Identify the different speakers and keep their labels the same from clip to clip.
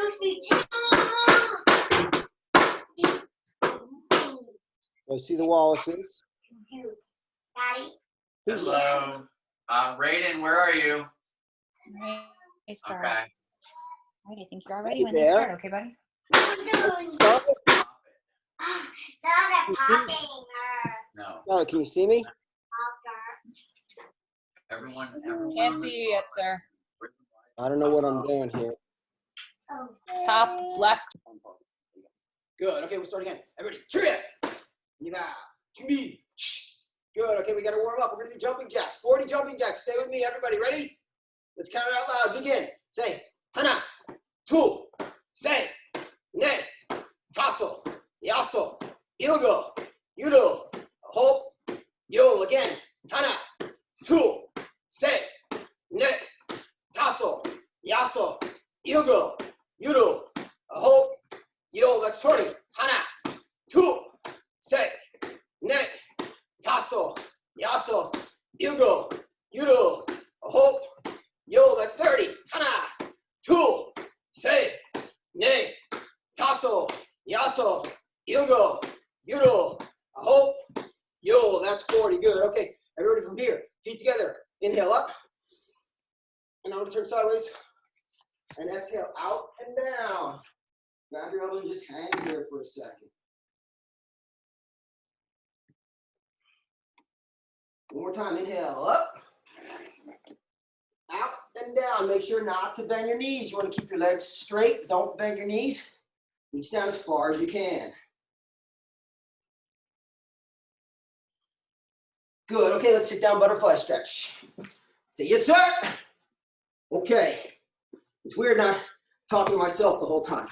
Speaker 1: I see the Wallaces.
Speaker 2: Daddy.
Speaker 1: Who's
Speaker 3: Hello. Raiden, where are you?
Speaker 4: Hey, Scar.
Speaker 3: Okay.
Speaker 4: All right, I think you're all ready
Speaker 1: Hey
Speaker 4: when they
Speaker 1: there.
Speaker 4: start, okay, buddy?
Speaker 2: Not a popping her.
Speaker 3: No.
Speaker 1: Oh, can you see me?
Speaker 3: Everyone.
Speaker 4: Can't see you yet, sir.
Speaker 1: I don't know what I'm doing here.
Speaker 4: Top left.
Speaker 1: Good. Okay, we'll start again. Everybody, cheer it. Good. Okay, we got to warm up. We're going to do jumping jacks. 40 jumping jacks. Stay with me, everybody. Ready? Let's count it out loud. Begin. Say, hana, tu, say, ne, taso, yaso, ilgo, yudo, hope, yo. Again. Hana, tu, say, ne, taso, yaso, ilgo, yudo, hope, yo. That's 20. Hana, tu, say, ne, taso, yaso, ilgo, yudo, hope, yo. That's 30. Hana, tu, say, ne, taso, yaso, ilgo, yudo, hope, yo. That's 40. Good. Okay, everybody from here. Feet together. Inhale up. And I'm going to turn sideways. And exhale out and down. Grab your elbow and just hang here for a second. One more time. Inhale up. Out and down. Make sure not to bend your knees. You want to keep your legs straight. Don't bend your knees. Reach down as far as you can. Good. Okay, let's sit down, butterfly stretch. Say, yes, sir. Okay. It's weird not talking to myself the whole time.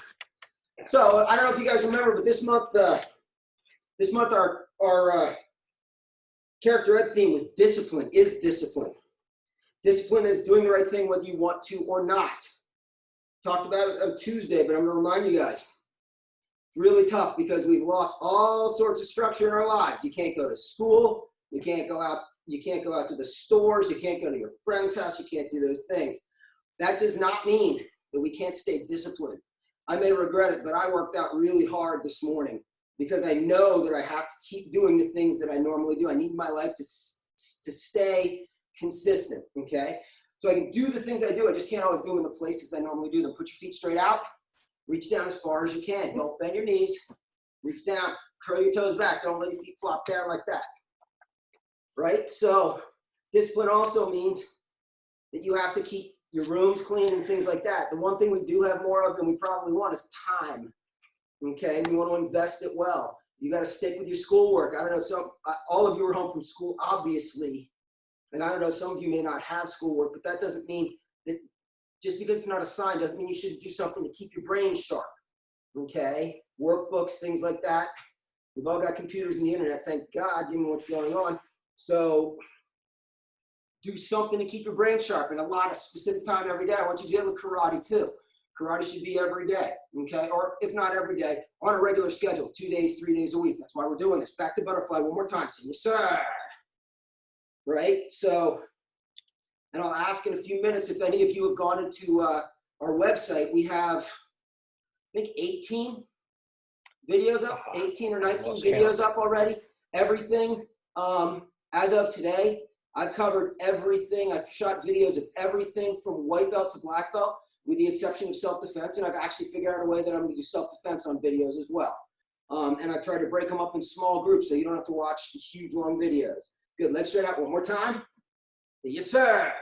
Speaker 1: So I don't know if you guys remember, but this month our character ed theme was discipline. Is discipline. Discipline is doing the right thing whether you want to or not. Talked about it on Tuesday, but I'm going to remind you guys. It's really tough because we've lost all sorts of structure in our lives. You can't go to school. You can't go out. You can't go out to the stores. You can't go to your friend's house. You can't do those things. That does not mean that we can't stay disciplined. I may regret it, but I worked out really hard this morning because I know that I have to keep doing the things that I normally do. I need my life to stay consistent, okay? So I can do the things I do. I just can't always do them in the places I normally do them. Put your feet straight out. Reach down as far as you can. Don't bend your knees. Reach down. Curl your toes back. Don't let your feet flop down like that. Right? So discipline also means that you have to keep your rooms clean and things like that. The one thing we do have more of than we probably want is time. Okay? We want to invest it well. You got to stick with your schoolwork. I don't know, all of you are home from school, obviously. And I don't know, some of you may not have schoolwork, but that doesn't mean that just because it's not assigned doesn't mean you shouldn't do something to keep your brain sharp. Okay? Workbooks, things like that. We've all got computers and the internet, thank God, given what's going on. So do something to keep your brain sharp and a lot of specific time every day. I want you to do it with karate too. Karate should be every day, okay? Or if not every day, on a regular schedule, 2 days, 3 days a week. That's why we're doing this. Back to butterfly one more time. So yes, sir. Right? So, and I'll ask in a few minutes if any of you have gone into our website. We have, I think, 18 videos up, 18 or 19 videos up already. Everything, as of today, I've covered everything. I've shot videos of everything from white belt to black belt, with the exception of self-defense. And I've actually figured out a way that I'm going to do self-defense on videos as well. And I try to break them up in small groups so you don't have to watch huge, long videos. Good. Legs straight out one more time. Yes, sir.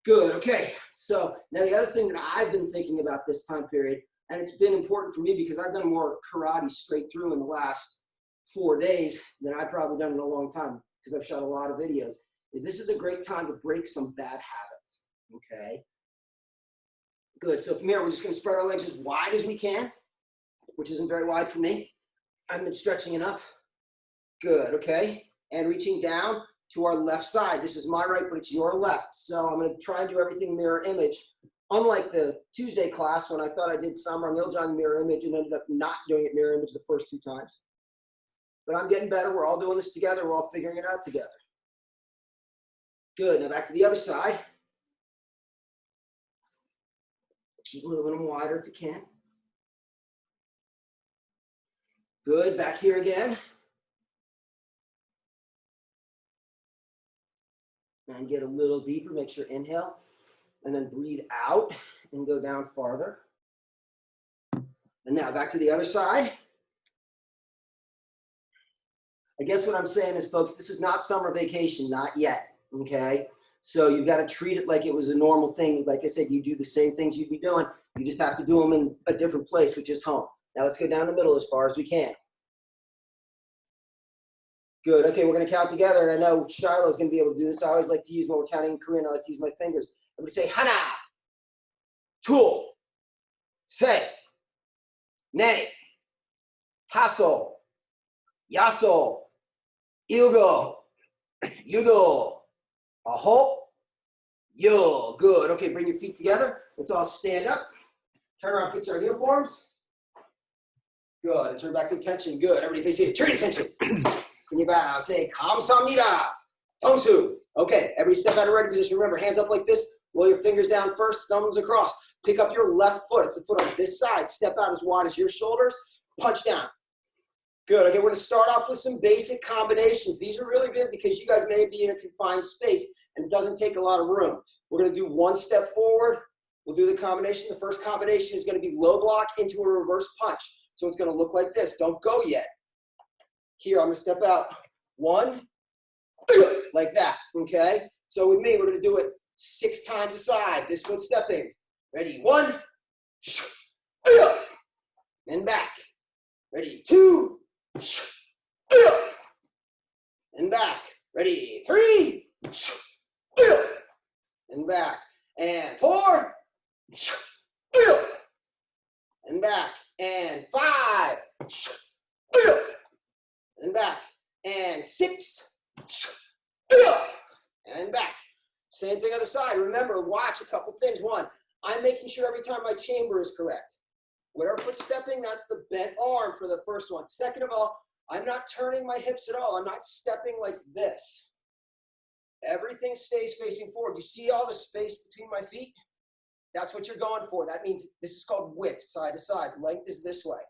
Speaker 1: Good. Okay. So now the other thing that I've been thinking about this time period, and it's been important for me because I've done more karate straight through in the last 4 days than I've probably done in a long time, because I've shot a lot of videos, is this is a great time to break some bad habits, okay? Good, so from here, we're just gonna spread our legs as wide as we can, which isn't very wide for me. I've been stretching enough. Good, okay? And reaching down to our left side. This is my right, but it's your left. So I'm gonna try and do everything mirror image. Unlike the Tuesday class when I thought I did Samra Niljan mirror image and ended up not doing it mirror image the first 2 times. But I'm getting better. We're all doing this together. We're all figuring it out together. Good. Now back to the other side. Keep moving them wider if you can. Good, back here again. And get a little deeper, make sure inhale, and then breathe out and go down farther. And now back to the other side. I guess what I'm saying is, folks, this is not summer vacation, not yet, okay? So you've got to treat it like it was a normal thing. Like I said, you do the same things you'd be doing. You just have to do them in a different place, which is home. Now let's go down the middle as far as we can. Good, okay, we're gonna count together, and I know Shiloh's gonna be able to do this. I always like to use, when we're counting in Korean, I like to use my fingers. Everybody say, Hana, Tul, Se, Ne, Taso, Yaso, Ilgo, Yudo, Aho, Yo. Good, okay, bring your feet together. Let's all stand up. Turn around, fix our uniforms. Good, and turn back to attention. Good, everybody face it. Turn attention. Can you bow? Say, 감사합니다. Tongsu. Okay, everybody step out of ready position. Remember, hands up like this. Roll your fingers down first, thumbs across. Pick up your left foot. It's the foot on this side. Step out as wide as your shoulders. Punch down. Good. Okay, we're going to start off with some basic combinations. These are really good because you guys may be in a confined space and it doesn't take a lot of room. We're going to do one step forward. We'll do the combination. The first combination is going to be low block into a reverse punch. So it's going to look like this. Don't go yet. Here, I'm going to step out. 1, like that, okay? So with me, we're going to do it 6 times a side. This foot stepping. Ready? 1, and back. Ready? 2, and back. Ready? 3, and back. And 4, and back. And 5, and back. And 6, and back. Same thing other side. Remember, watch a couple things. 1, I'm making sure every time my chamber is correct. Whatever foot stepping, that's the bent arm for the first one. Second of all, I'm not turning my hips at all. I'm not stepping like this. Everything stays facing forward. You see all the space between my feet? That's what you're going for. That means this is called width, side to side. Length is this way.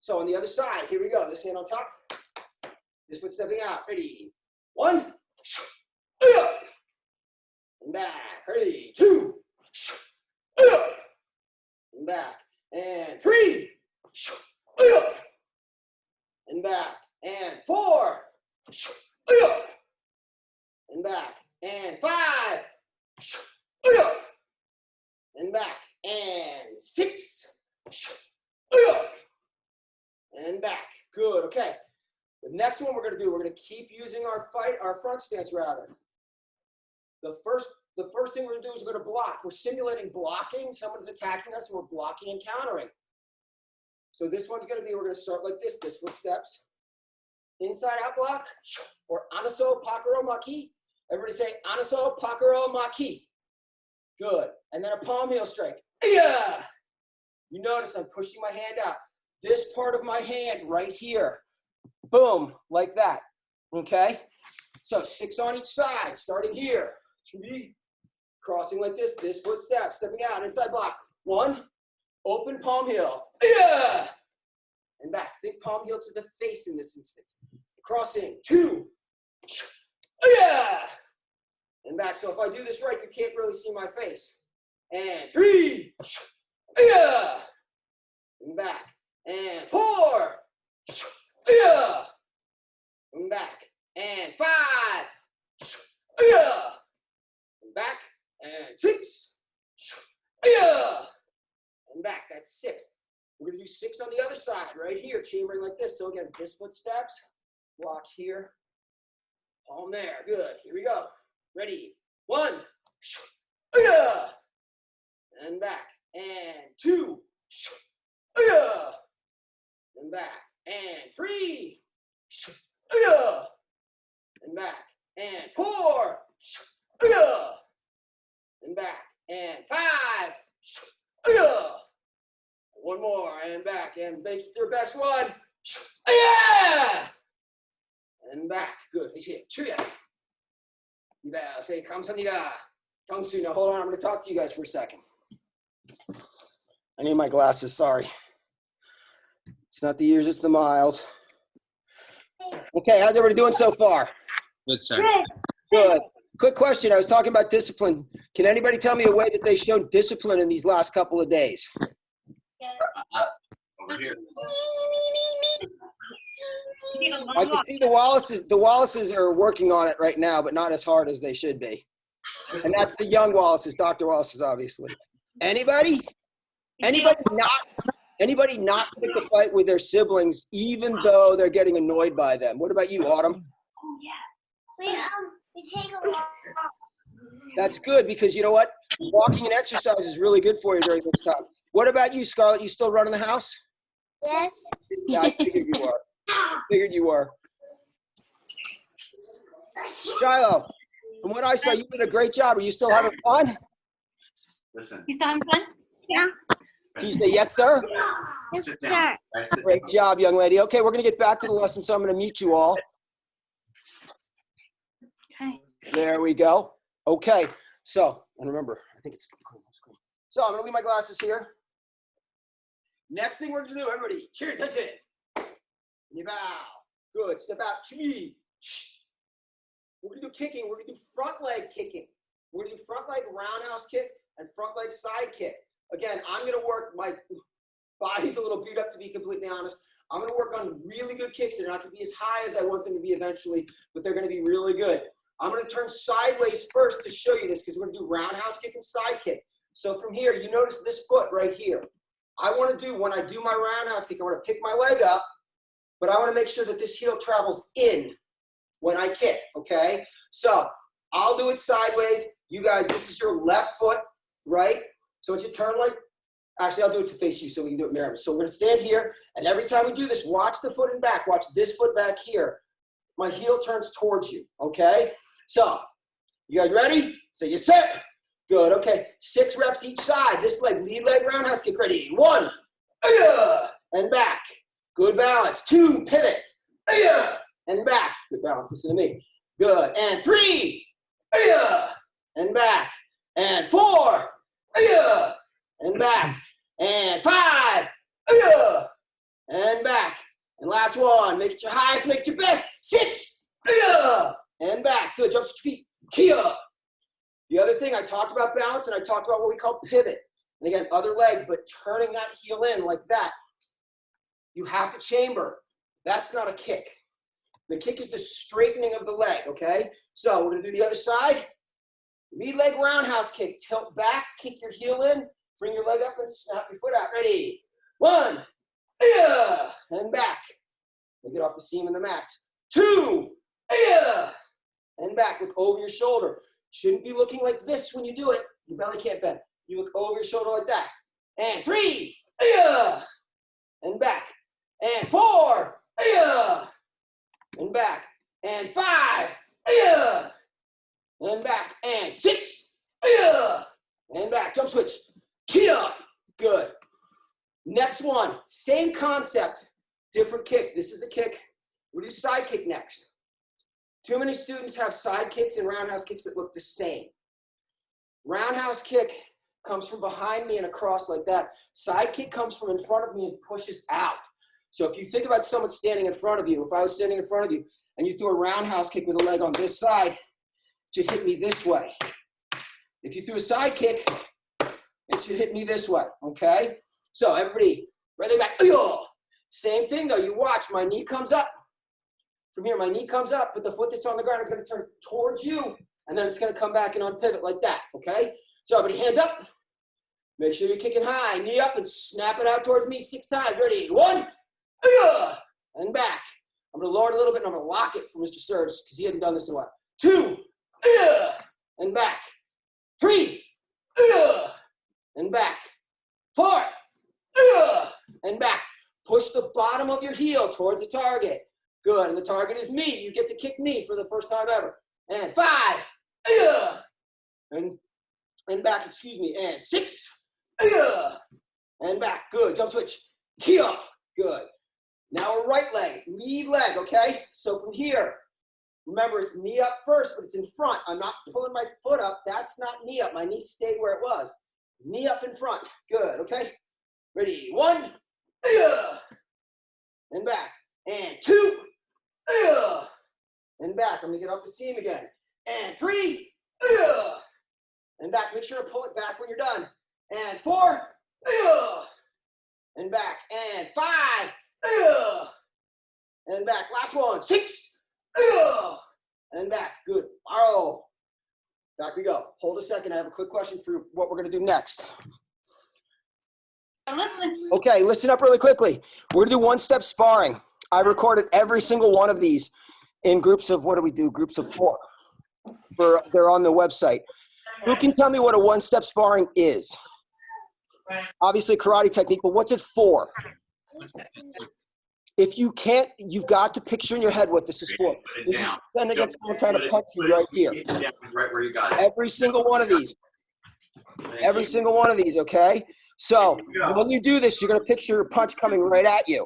Speaker 1: So on the other side, here we go. This hand on top. This foot stepping out. Ready? 1, and back. Ready? 2, and back. And 3, and back. And 4, and back. And 5, and back. And 6, and back. Good. Okay. The next one we're going to do, we're going to keep using our front stance rather. The first thing we're going to do is we're going to block. We're simulating blocking. Someone's attacking us and we're blocking and countering. So this one's going to be, we're going to start like this foot steps. Inside out block, or anaso pakaro maki. Everybody say anaso pakaro maki. Good. And then a palm heel strike. Yeah. You notice I'm pushing my hand out. This part of my hand right here. Boom, like that. Okay? So 6 on each side, starting here. 3, crossing like this foot step, stepping out, inside block. 1, open palm heel. Yeah. And back. Think palm heel to the face in this instance. Crossing. 2. Yeah. And back. So if I do this right, you can't really see my face. And 3. Yeah. And back. And 4. Yeah. And back. And 5. Yeah. And back. And 6. Yeah. And back. That's 6. We're going to do 6 on the other side, right here, chambering like this. So again, this foot steps, block here, palm there. Good. Here we go. Ready? 1. Yeah. And back. And 2. Yeah. And back. And 3. Yeah. And back. And 4. Yeah. And back. And 5. Yeah. One more. And back. And make it your best one. Yeah. And back. Good. Face here. Chuya. You better say 감사합니다. Tongsu. Now hold on. I'm going to talk to you guys for a second. I need my glasses, sorry. It's not the years, it's the miles. Okay, how's everybody doing so far?
Speaker 5: Good, sir.
Speaker 2: Good.
Speaker 1: Good. Quick question, I was talking about discipline. Can anybody tell me a way that they showed discipline in these last couple of days?
Speaker 3: Over here.
Speaker 1: I can see the Wallaces are working on it right now, but not as hard as they should be. And that's the young Wallaces, Dr. Wallaces, obviously. Anybody not pick a fight with their siblings, even though they're getting annoyed by them? What about you, Autumn?
Speaker 2: We take a walk.
Speaker 1: That's good, because you know what? Walking and exercise is really good for you during this time. What about you, Scarlett? You still running the house?
Speaker 2: Yes.
Speaker 1: Yeah, I figured you were. Figured you were. Shiloh, from what I saw, you did a great job. Are you still having fun?
Speaker 3: Listen.
Speaker 4: You still having fun? Yeah.
Speaker 1: Can you say yes, sir?
Speaker 3: Sit down. I sit
Speaker 1: Great
Speaker 3: down.
Speaker 1: job, young lady. Okay, we're going to get back to the lesson, so I'm going to mute you all.
Speaker 4: Okay.
Speaker 1: There we go. Okay, so, and remember, I think it's cool. So I'm going to leave my glasses here. Next thing we're going to do, everybody, cheers, that's it. You bow. Good. Step out. Chee. We're going to do kicking. We're going to do front leg kicking. We're going to do front leg roundhouse kick and front leg side kick. Again, I'm going to work, my body's a little beat up, to be completely honest. I'm going to work on really good kicks. They're not going to be as high as I want them to be eventually, but they're going to be really good. I'm going to turn sideways first to show you this, because we're going to do roundhouse kick and side kick. So from here, you notice this foot right here. I want to do, when I do my roundhouse kick, I want to pick my leg up, but I want to make sure that this heel travels in when I kick, okay? So I'll do it sideways. You guys, this is your left foot, right? So once you turn like, actually I'll do it to face you so we can do it mirror. So we're gonna stand here, and every time we do this, watch the foot and back. Watch this foot back here. My heel turns towards you, okay? So, you guys ready? So you set. Good, okay. 6 reps each side. This leg, lead leg roundhouse kick, ready. 1, and back. Good balance. 2, pivot, and back. Good balance, listen to me. Good, and 3, and back. And 4, and back. And 5, and back. And last one, make it your highest, make it your best. 6, and back. Good, jump to your feet. Kia. The other thing, I talked about balance, and I talked about what we call pivot. And again, other leg, but turning that heel in like that. You have to chamber. That's not a kick. The kick is the straightening of the leg, okay? So we're gonna do the other side. Lead leg roundhouse kick. Tilt back, kick your heel in, bring your leg up and snap your foot out. Ready? 1, and back. We'll get off the seam and the mats. 2, and back. Look over your shoulder. Shouldn't be looking like this when you do it. Your belly can't bend. You look over your shoulder like that. And 3, and back. And 4, and back. And 5, and back. And 6, and back. Jump switch. Kia. Good. Next one, same concept, different kick. This is a kick. We'll do side kick next. Too many students have side kicks and roundhouse kicks that look the same. Roundhouse kick comes from behind me and across like that. Side kick comes from in front of me and pushes out. So if you think about someone standing in front of you, if I was standing in front of you and you threw a roundhouse kick with a leg on this side, it should hit me this way. If you threw a side kick, it should hit me this way, okay? So everybody, right leg back. Same thing though, you watch, my knee comes up. From here, my knee comes up, but the foot that's on the ground is gonna turn towards you, and then it's gonna come back and unpivot like that, okay? So everybody, hands up. Make sure you're kicking high, knee up and snap it out towards me 6 times. Ready, 1, and back. I'm gonna lower it a little bit and I'm gonna lock it for Mr. Surge because he hadn't done this in a while. 2, and back. 3, and back. 4, and back. Push the bottom of your heel towards the target. Good, and the target is me. You get to kick me for the first time ever. And 5, and back, excuse me. And 6, and back. Good, jump switch. Kia. Good. Now a right leg, lead leg, okay? So from here, remember it's knee up first, but it's in front. I'm not pulling my foot up. That's not knee up. My knee stayed where it was. Knee up in front. Good, okay? Ready, 1, and back. And 2, and back. I'm gonna get off the seam again. And 3, and back. Make sure to pull it back when you're done. And 4, and back. And 5, and back. Last one. 6, and back. Good. Borrow. Back we go. Hold a second. I have a quick question for what we're going to do next.
Speaker 4: I'm listening. Okay,
Speaker 1: listen up really quickly. We're going to do one-step sparring. I recorded every single one of these in groups of, what do we do? Groups of 4. They're on the website. Who can tell me what a one-step sparring is? Obviously karate technique, but what's it for? If you can't, you've got to picture in your head what this is for. This is then against someone trying to punch you right here.
Speaker 3: Right where you got it.
Speaker 1: Every single one of these. Every single one of these, okay? So when you do this, you're going to picture your punch coming right at you.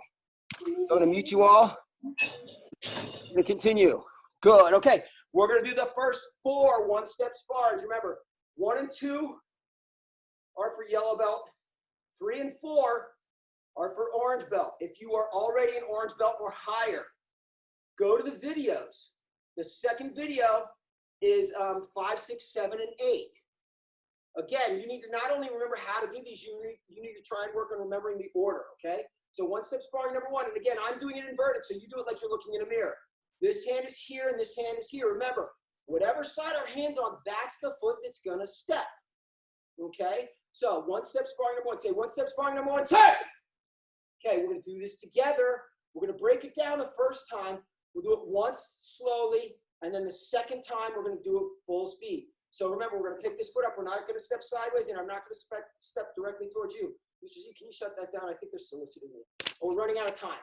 Speaker 1: I'm going to mute you all. I'm going to continue. Good, okay. We're going to do the first 4 one-step sparrings. Remember, 1 and 2 are for yellow belt. 3 and 4 are for orange belt. If you are already an orange belt or higher, go to the videos. The second video is 5, 6, 7, and 8. Again, you need to not only remember how to do these, you need to try and work on remembering the order, okay? So one-step sparring number 1, and again, I'm doing it inverted, so you do it like you're looking in a mirror. This hand is here, and this hand is here. Remember, whatever side our hand's on, that's the foot that's gonna step, okay? So one-step sparring number 1, say one-step sparring number 1, say! Okay, we're gonna do this together. We're gonna break it down the first time. We'll do it once slowly, and then the second time we're gonna do it full speed. So remember, we're gonna pick this foot up. We're not gonna step sideways, and I'm not gonna step directly towards you. Mr. Z, can you shut that down? I think they're soliciting me. Oh, we're running out of time.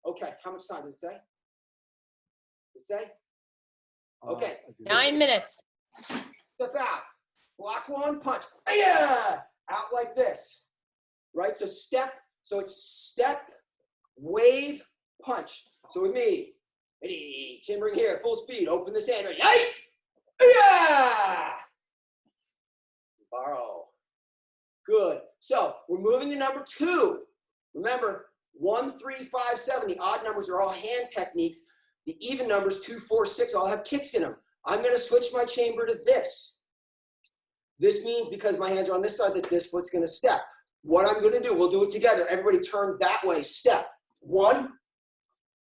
Speaker 1: Okay, how much time does it say? Does it say? Okay.
Speaker 5: 9 minutes.
Speaker 1: Step out. Block 1, punch. Yeah! Out like this. Right? So step. So it's step, wave, punch. So with me, ready, chin bring here, full speed. Open this hand. Ready? Yeah! Borrow. Good. So we're moving to number 2. Remember, 1, 3, 5, 7. The odd numbers are all hand techniques. The even numbers, 2, 4, 6, all have kicks in them. I'm going to switch my chamber to this. This means because my hands are on this side that this foot's going to step. What I'm going to do, we'll do it together. Everybody turn that way. Step. 1.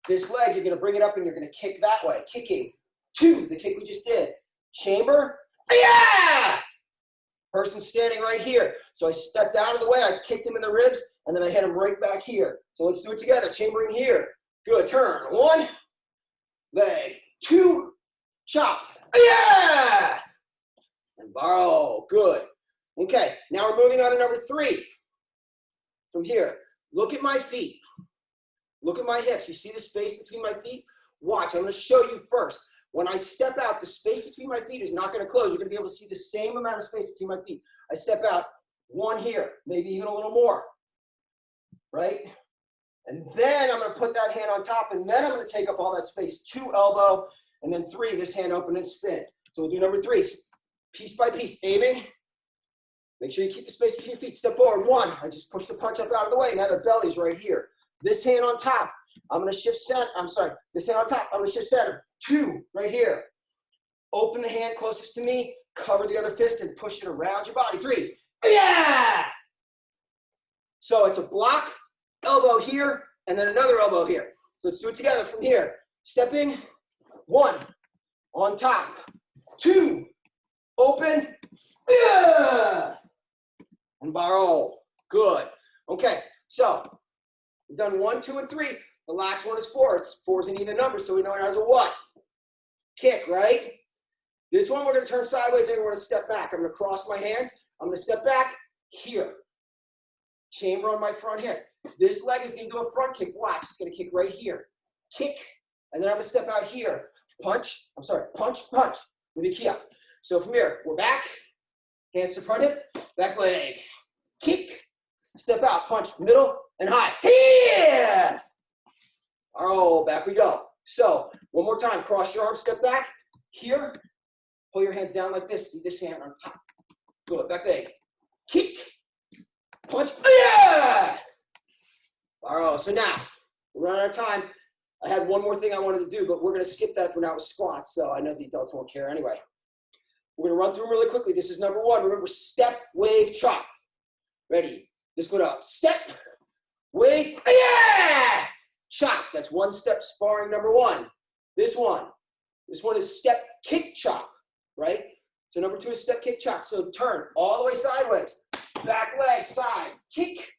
Speaker 1: This leg, you're going to bring it up and you're going to kick that way. Kicking. 2, the kick we just did. Chamber. Yeah! Person standing right here. So I stepped out of the way. I kicked him in the ribs, and then I hit him right back here. So let's do it together. Chambering here. Good. Turn. 1. Leg. 2. Chop. Yeah! And borrow. Good. Okay. Now we're moving on to number 3. From here, look at my feet. Look at my hips. You see the space between my feet? Watch. I'm going to show you first. When I step out, the space between my feet is not going to close. You're going to be able to see the same amount of space between my feet. I step out, 1 here, maybe even a little more, right? And then I'm going to put that hand on top, and then I'm going to take up all that space. 2 elbow, and then 3, this hand open and spin. So we'll do number 3, piece by piece, aiming. Make sure you keep the space between your feet. Step forward. 1, I just push the punch up out of the way. Now the belly's right here. This hand on top, I'm going to shift center. I'm sorry, this hand on top, I'm going to shift center. 2, right here. Open the hand closest to me, cover the other fist, and push it around your body. 3, yeah! So it's a block, elbow here, and then another elbow here. So let's do it together from here. Stepping, 1, on top. 2, open, yeah! And borrow. Good. Okay, so we've done 1, 2, and 3. The last one is 4. 4 is an even number, so we know it has a what? Kick, right? This one we're going to turn sideways and we're going to step back. I'm going to cross my hands. I'm going to step back here. Chamber on my front hip. This leg is going to do a front kick. Watch, it's going to kick right here. Kick, and then I'm going to step out here. Punch, punch with a kia. So from here, we're back. Hands to front hip, back leg. Kick, step out, punch, middle, and high. Here! Oh, back we go. So, one more time. Cross your arms, step back. Here, pull your hands down like this. See this hand on top. Good, back leg. kick, punch, yeah! All right, so now, we're running out of time. I had one more thing I wanted to do, but we're gonna skip that for now with squats, so I know the adults won't care anyway. We're gonna run through them really quickly. This is number one. Remember, step, wave, chop. Ready? This foot up. Step, wave, yeah! Chop. That's one step sparring number one. This one is step, kick, chop, right? So number two is step, kick, chop. So turn all the way sideways. Back leg, side, kick,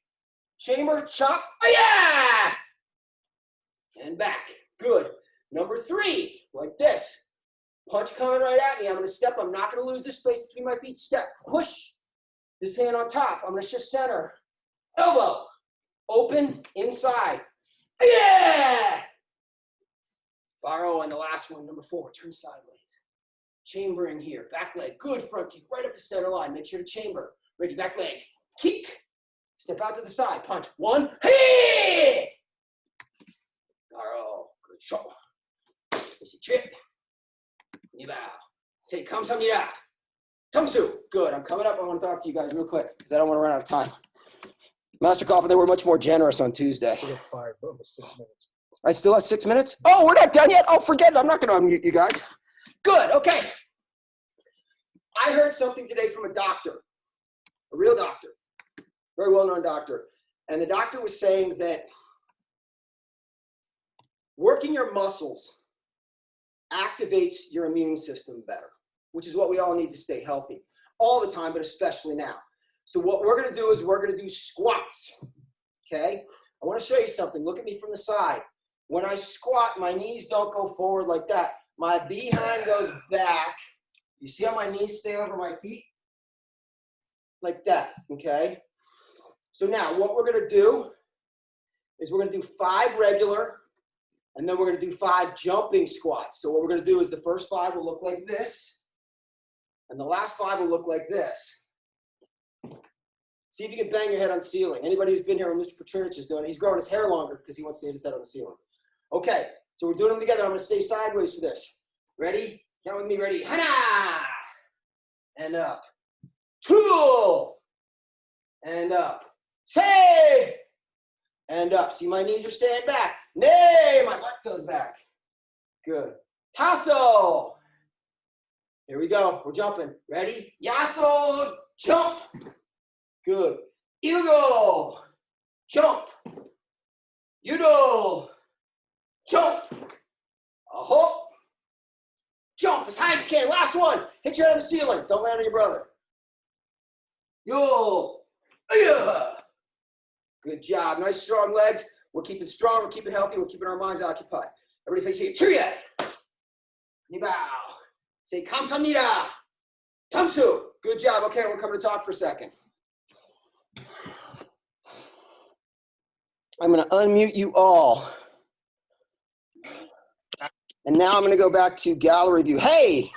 Speaker 1: chamber, chop, yeah! And back. Good. Number three, like this. Punch coming right at me. I'm going to step. I'm not going to lose this space between my feet. Step. Push. This hand on top. I'm going to shift center. Elbow. Open. Inside. Yeah! Borrow on the last one. Number four. Turn sideways. Chamber in here. Back leg. Good front kick. Right up the center line. Make sure to chamber. Ready. Back leg. Kick. Step out to the side. Punch. One. Hey! Borrow. Good shot. It's a trip. You bow. Say, kamsamnida. Tungsu. Good. I'm coming up. I want to talk to you guys real quick because I don't want to run out of time. Master Coffin, they were much more generous on Tuesday. I still have 6 minutes? Oh, we're not done yet? Oh, forget it. I'm not going to unmute you guys. Good. Okay. I heard something today from a doctor, a real doctor, very well-known doctor. And the doctor was saying that working your muscles activates your immune system better, which is what we all need to stay healthy all the time, but especially now. So what we're going to do is we're going to do squats, okay? I want to show you something. Look at me from the side. When I squat, my knees don't go forward like that. My behind goes back. You see how my knees stay over my feet? Like that, okay? So now what we're going to do is we're going to do 5 regular, and then we're going to do 5 jumping squats. So what we're going to do is the first 5 will look like this, and the last 5 will look like this. See if you can bang your head on the ceiling. Anybody who's been here when Mr. Petrinich is doing it, he's growing his hair longer because he wants to hit his head on the ceiling. Okay, so we're doing them together. I'm going to stay sideways for this. Ready? Count with me. Ready? Hana! And up. Two! And up. Say! And up. See, my knees are staying back. Nay, my butt goes back. Good. Tasso. Here we go. We're jumping. Ready? Yasso. Jump. Good. Ilgo. Jump. Yudo. Jump. Aho. Jump as high as you can. Last one. Hit your head on the ceiling. Don't land on your brother. Yo. Yeah. Good job. Nice strong legs. We're keeping strong. We're keeping healthy. We're keeping our minds occupied. Everybody face here. Cheerio. You bow. Say kamsamnida. Tungsu. Good job. Okay, we're coming to talk for a second. I'm going to unmute you all. And now I'm going to go back to gallery view. Hey!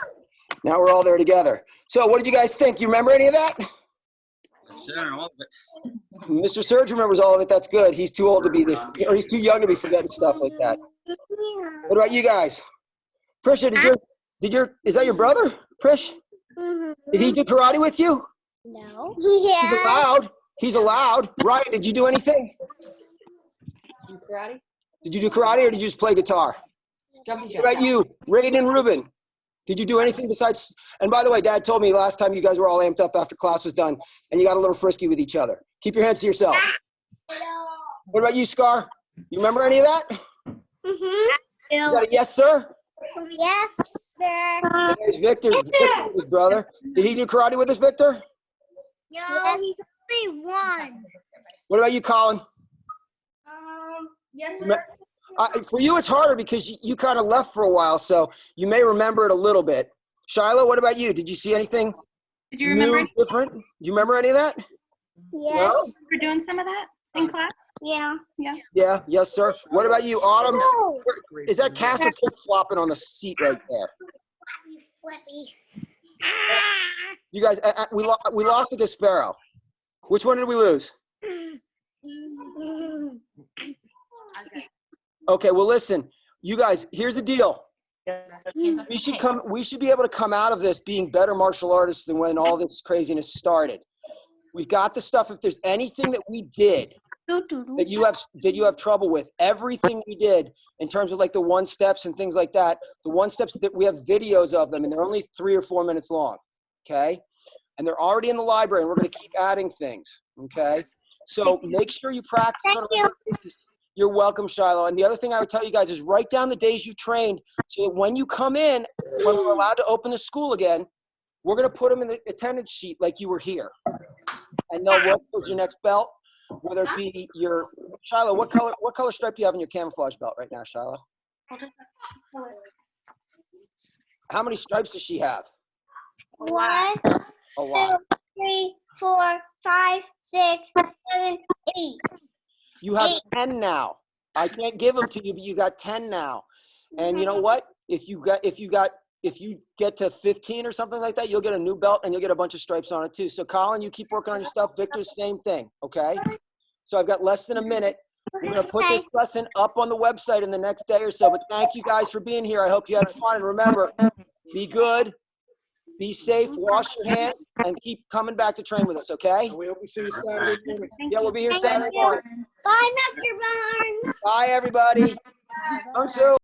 Speaker 1: Now we're all there together. So what did you guys think? You remember any of that?
Speaker 5: Sure, all of it.
Speaker 1: Mr. Surge remembers all of it. That's good. He's too old to be, or he's too young to be forgetting stuff like that. What about you guys? Prisha, is that your brother, Prish? Did he do karate with you?
Speaker 2: No.
Speaker 1: He's
Speaker 2: Yeah.
Speaker 1: allowed. He's allowed. Ryan, did you do anything?
Speaker 6: Karate?
Speaker 1: Did you do karate or did you just play guitar?
Speaker 6: Jumping jack.
Speaker 1: What about you, Raiden and Ruben? Did you do anything besides, and by the way, Dad told me last time you guys were all amped up after class was done and you got a little frisky with each other. Keep your hands to yourselves. What about you, Scar? You remember any of that? You got a yes, sir?
Speaker 2: Yes, sir.
Speaker 1: And there's Victor. Victor with his brother. Did he do karate with us, Victor?
Speaker 2: Yes. Only one.
Speaker 1: What about you, Colin?
Speaker 6: Yes, sir.
Speaker 1: For you, it's harder because you kind of left for a while, so you may remember it a little bit. Shiloh, what about you? Did you see anything
Speaker 4: Did you remember
Speaker 1: new, different? Do you remember any of that?
Speaker 2: Yes.
Speaker 1: No?
Speaker 4: you were doing some of that in class?
Speaker 2: Yeah.
Speaker 1: Yeah, yes, sir. What about you, Autumn?
Speaker 2: No.
Speaker 1: Is that castle flip flopping on the seat right there?
Speaker 2: Flippy.
Speaker 1: You guys, we lost to Gasparo. Which one did we lose? Okay, well, listen, you guys, here's the deal. We should be able to come out of this being better martial artists than when all this craziness started. We've got the stuff. If there's anything that we did that you have trouble with, everything we did in terms of like the 1 steps and things like that, the 1 steps that we have videos of them, and they're only 3 or 4 minutes long. Okay. And they're already in the library, and we're going to keep adding things. Okay. So make sure you practice.
Speaker 2: Thank
Speaker 1: on a
Speaker 2: you.
Speaker 1: regular basis. You're welcome, Shiloh. And the other thing I would tell you guys is write down the days you trained, so that when you come in, when we're allowed to open the school again, we're going to put them in the attendance sheet like you were here. And they'll work towards your next belt, whether it be your, Shiloh, what color stripe do you have in your camouflage belt right now, Shiloh? How many stripes does she have?
Speaker 2: 1,
Speaker 1: A lot.
Speaker 2: 2, 3, 4, 5, 6, 7, 8.
Speaker 1: You have 10 now. I can't give them to you, but you got 10 now. And you know what? If you get to 15 or something like that, you'll get a new belt and you'll get a bunch of stripes on it too. So Colin, you keep working on your stuff. Victor, same thing. Okay. So I've got less than a minute. We're going to put this lesson up on the website in the next day or so, but thank you guys for being here. I hope you had fun. And remember, be good, be safe, wash your hands, and keep coming back to train with us. Okay.
Speaker 6: We hope we see you Saturday morning.
Speaker 1: Yeah, we'll be here
Speaker 2: Thank
Speaker 1: Saturday
Speaker 2: you.
Speaker 1: morning.
Speaker 2: Bye, Mr. Barnes.
Speaker 1: Bye, everybody. Soon.